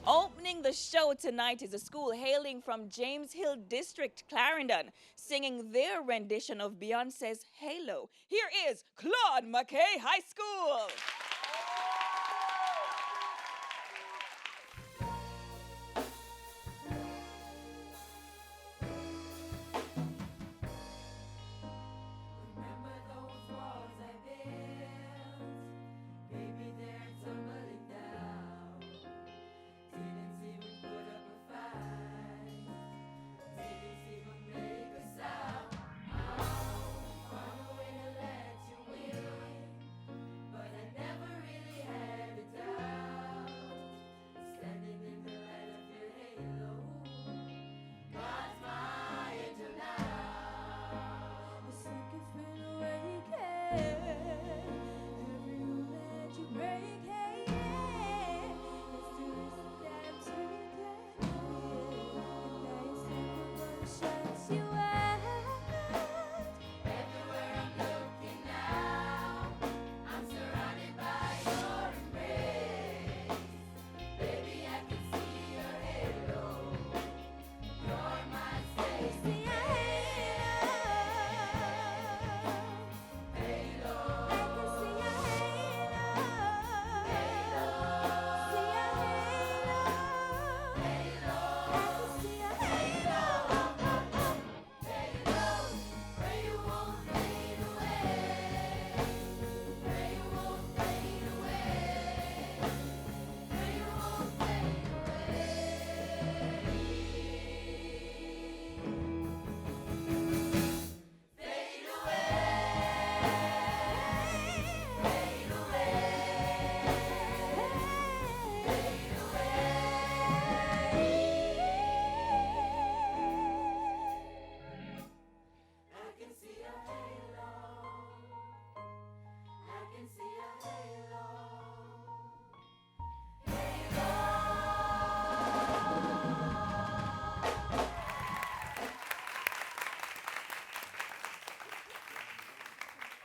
Opening the show tonight is a school hailing from James Hill District, Clarendon, singing their rendition of Beyonce's Halo. Here is Claude Mckay High School.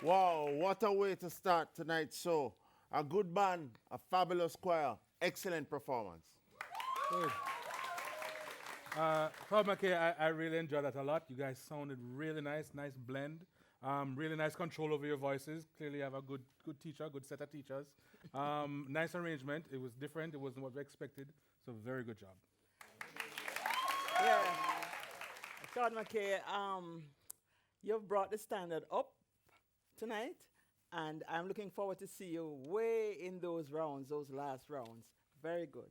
Wow, what a way to start tonight's show. A good band, a fabulous choir, excellent performance. Good. Claude Mckay, I really enjoyed that a lot. You guys sounded really nice blend. Really nice control over your voices. Clearly you have a good teacher, good set of teachers. Nice arrangement. It was different. It wasn't what we expected. So very good job. Yeah. Claude Mckay, you've brought the standard up tonight, and I'm looking forward to see you way in those rounds, those last rounds. Very good.